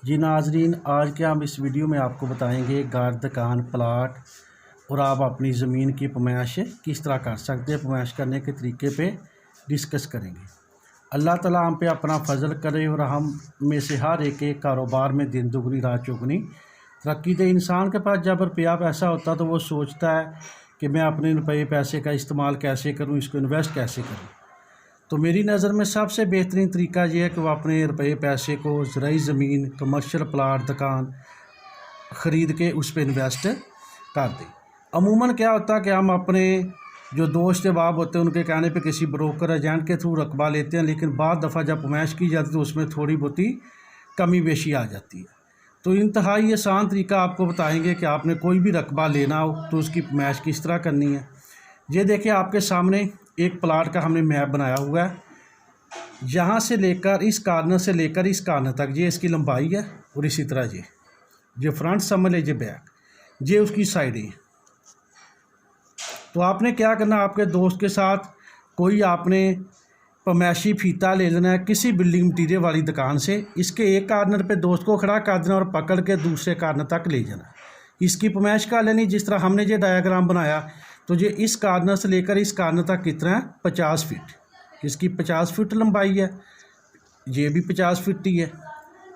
जी नाजरीन, आज के हम इस वीडियो में आपको बताएंगे घर, दुकान, प्लाट और आप अपनी ज़मीन की पैमाइश किस तरह कर सकते हैं। पैमाइश करने के तरीके पे डिस्कस करेंगे। अल्लाह ताला हम पे अपना फजल करे और हम में से हर एक कारोबार में दिन दुगनी रात चौगनी तरक्की दे। इंसान के पास जब रुपया पैसा होता तो वो सोचता है कि मैं अपने रुपये पैसे का इस्तेमाल कैसे करूँ, इसको इन्वेस्ट कैसे करूँ। तो मेरी नज़र में सबसे बेहतरीन तरीका ये है कि वो अपने रुपये पैसे को ज़राई ज़मीन, कमर्शियल प्लाट, दुकान ख़रीद के उस पर इन्वेस्ट कर दें। अमूमन क्या होता है कि हम अपने जो दोस्त अहबाब होते हैं उनके कहने पे किसी ब्रोकर एजेंट के थ्रू रकबा लेते हैं, लेकिन बाद दफ़ा जब पैमाइश की जाती है तो उसमें थोड़ी बहुत ही कमी बेशी आ जाती है। तो इंतहाई आसान तरीका आपको बताएंगे कि आपने कोई भी रकबा लेना हो तो उसकी पैमाइश किस तरह करनी है। ये देखिए, आपके सामने एक प्लाट का हमने मैप बनाया हुआ है। यहाँ से लेकर इस कार्नर से लेकर इस कार्नर तक ये इसकी लंबाई है, और इसी तरह ये फ्रंट समझ लीजिए, बैक ये उसकी साइडें। तो आपने क्या करना, आपके दोस्त के साथ कोई आपने पैमाइशी फीता ले लेना है किसी बिल्डिंग मटीरियल वाली दुकान से। इसके एक कार्नर पे दोस्त को खड़ा कर देना और पकड़ के दूसरे कार्नर तक ले जाना। इसकी पैमाइश कर लेनी जिस तरह हमने ये डायग्राम बनाया। तो ये इस कार्नर से लेकर इस कार्नर तक कितना है, 50 फीट। इसकी 50 फीट लंबाई है, ये भी 50 फीट ही है।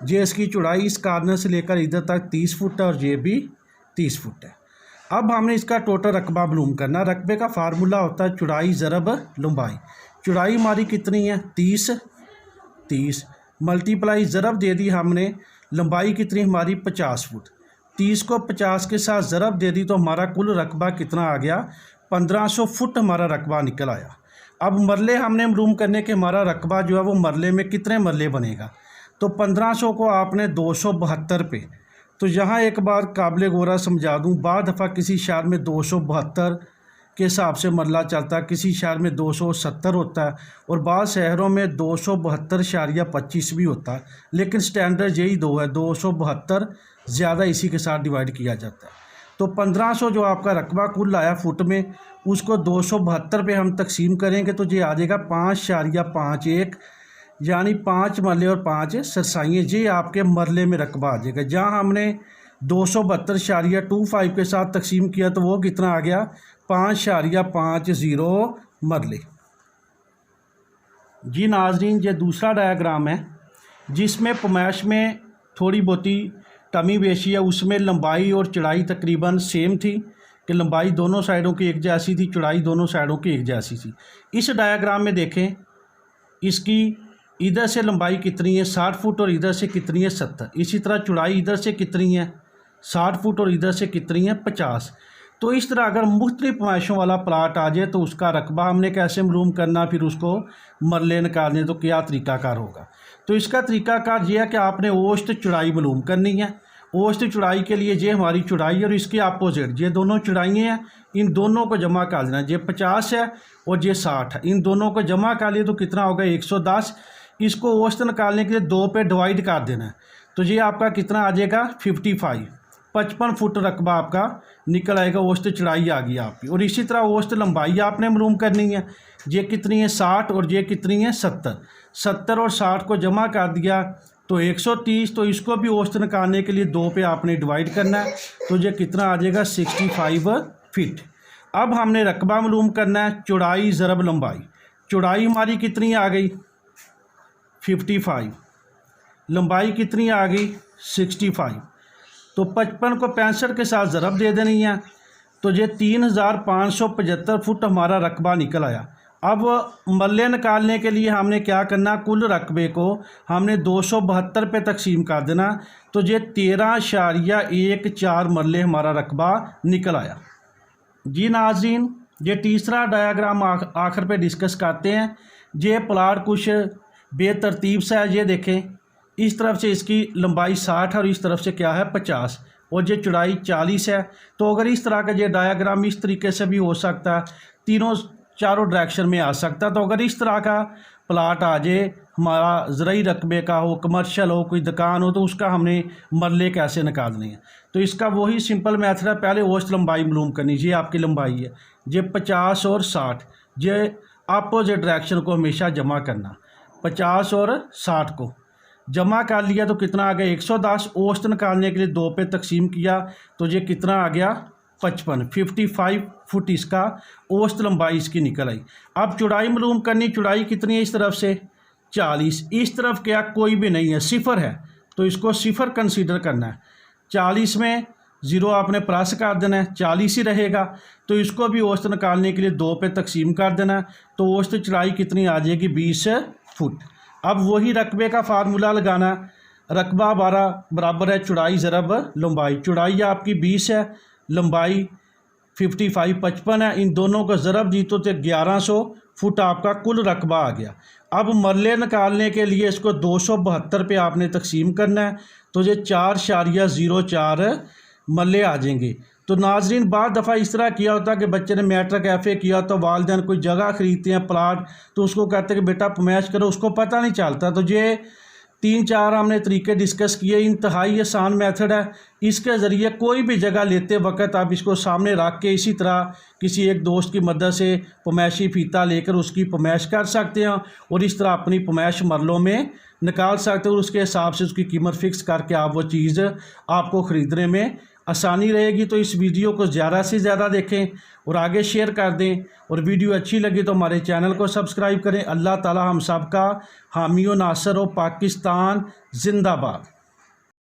ये इसकी चौड़ाई इस कार्नर से लेकर इधर तक 30 फुट है, और ये भी 30 फुट है। अब हमने इसका टोटल रकबा मालूम करना। रकबे का फार्मूला होता है चौड़ाई ज़रब लंबाई। चौड़ाई हमारी कितनी है, 30 मल्टीप्लाई ज़रब दे दी हमने, लंबाई कितनी हमारी 50 फुट। 30 को 50 के साथ ज़रब दे दी तो हमारा कुल रकबा कितना आ गया, 1500 फुट हमारा रकबा निकल आया। अब मरले हमने मालूम करने के हमारा रकबा जो है वो मरले में कितने मरले बनेगा। तो 1500 को आपने 272 पे, तो यहाँ एक बार काबिल गौरा समझा दूँ, बाद दफ़ा किसी शहर में 272 के हिसाब से मरला चलता है, किसी शहर में 270 होता है, और बाद शहरों में 272.25 भी होता है। लेकिन स्टैंडर्ड यही दो है, 272 ज़्यादा इसी के साथ डिवाइड किया जाता है। तो 1500 जो आपका रकबा कुल आया फुट में, उसको 272 पे हम तकसीम करेंगे तो ये आ जाएगा 5.51, यानी 5 मरले और 5 सरसाइयाँ। ये आपके मरले में रकबा आ जाएगा। जहाँ हमने 272.25 के साथ तकसीम किया तो वो कितना आ गया, 5.50 मरले। जी नाजरीन, ये दूसरा डायग्राम है जिसमें पैमाइश में थोड़ी बहुती कमी बेशी है। उसमें लंबाई और चौड़ाई तकरीबन सेम थी, कि लंबाई दोनों साइडों की एक जैसी थी, चौड़ाई दोनों साइडों की एक जैसी थी। इस डायग्राम में देखें, इसकी इधर से लंबाई कितनी है, 60 फुट, और इधर से कितनी है, 70। इसी तरह चौड़ाई इधर से कितनी है, 60 फुट, और इधर से कितनी है, 50। तो इस तरह अगर मुख्तलिफ पैमाइशों वाला प्लाट आ जाए तो उसका रकबा हमने कैसे मालूम करना, फिर उसको मरले निकालने तो क्या तरीकाकार होगा। तो इसका तरीकाकार ये है कि आपने औसत चौड़ाई मालूम करनी है। औसत चौड़ाई के लिए ये हमारी चौड़ाई और इसके अपोजिट ये दोनों चौड़ाइयाँ हैं, इन दोनों को जमा कर देना। ये 50 है और ये 60 है, इन दोनों को जमा कर लिए तो कितना होगा, 110। इसको औसत निकालने के लिए 2 पे डिवाइड कर देना है, तो ये आपका कितना आ जाएगा, 55 फुट रकबा आपका निकल आएगा। औसत चौड़ाई आ गई आपकी। और इसी तरह औसत लंबाई आपने मालूम करनी है। ये कितनी है, 60, और ये कितनी है, 70 और 60 को जमा कर दिया तो 130। तो इसको भी औसत निकालने के लिए 2 पे आपने डिवाइड करना है, तो ये कितना आ जाएगा, 65 फीट। अब हमने रकबा मालूम करना है, चौड़ाई ज़रब लंबाई। चौड़ाई हमारी कितनी आ गई, 55, लंबाई कितनी आ गई, 65। तो 55 को 65 के साथ ज़रब दे देनी है, तो ये 3575 फुट हमारा रकबा निकल आया। अब मरले निकालने के लिए हमने क्या करना, कुल रकबे को हमने 272 पे तकसीम कर देना, तो ये 13.14 मरले हमारा रकबा निकल आया। जी नाज़रीन, ये तीसरा डायग्राम आखिर पे डिस्कस करते हैं। ये प्लाट कुछ बेतरतीब सा है। ये देखें, इस तरफ से इसकी लंबाई 60 है और इस तरफ से क्या है, 50, और ये चौड़ाई 40 है। तो अगर इस तरह का ये डायग्राम इस तरीके से भी हो सकता है, चारों डायरेक्शन में आ सकता है। तो अगर इस तरह का प्लाट आ जाए, हमारा ज़राई रकबे का हो, कमर्शियल हो, कोई दुकान हो, तो उसका हमने मरले कैसे निकालने हैं। तो इसका वही सिंपल मैथड है, पहले औसत लंबाई मालूम करनी। ये आपकी लंबाई है, ये 50 और 60, ये अपोजिट डायरेक्शन को हमेशा जमा करना, 50 और 60 को। जमा कर लिया तो कितना आ गया 110। औसत निकालने के लिए 2 पे तकसीम किया तो ये कितना आ गया 55 फुट इसका औसत लंबाई इसकी निकल आई। अब चौड़ाई मालूम करनी, चौड़ाई कितनी है इस तरफ से 40, इस तरफ क्या कोई भी नहीं है, सिफर है, तो इसको सिफर कंसीडर करना है। 40 में 0 आपने प्लस कर देना है, 40 ही रहेगा। तो इसको भी औसत निकालने के लिए 2 पे तकसीम कर देना है, तो औसत चौड़ाई कितनी आ जाएगी 20 फुट। अब वही रकबे का फार्मूला लगाना, रकबा 12 बराबर है चौड़ाई ज़रब लंबाई। चौड़ाई आपकी 20 है, लंबाई 55 है, इन दोनों को ज़रब जीतो तो 1100 फुट आपका कुल रकबा आ गया। अब मरले निकालने के लिए इसको 272 पे आपने तकसीम करना है, तो ये 4.04 मरले आ जाएंगे। तो नाजरीन बाद दफ़ा इस तरह किया होता कि बच्चे ने मैट्रिक FA किया तो वालिदैन कोई जगह ख़रीदते हैं प्लाट, तो उसको कहते हैं कि बेटा पमैश करो, उसको पता नहीं चलता। तो ये 3-4 हमने तरीके डिस्कस किए, इंतहाई आसान मेथड है। इसके ज़रिए कोई भी जगह लेते वक्त आप इसको सामने रख के इसी तरह किसी एक दोस्त की मदद से पमैशी फीता लेकर उसकी पमैश कर सकते हैं और इस तरह अपनी पमैश मरलों में निकाल सकते हैं और उसके हिसाब से उसकी कीमत फ़िक्स करके आप वो चीज़ आपको ख़रीदने में आसानी रहेगी। तो इस वीडियो को ज़्यादा से ज़्यादा देखें और आगे शेयर कर दें, और वीडियो अच्छी लगी तो हमारे चैनल को सब्सक्राइब करें। अल्लाह ताला हम सब का हामी व नासर हो। पाकिस्तान जिंदाबाद।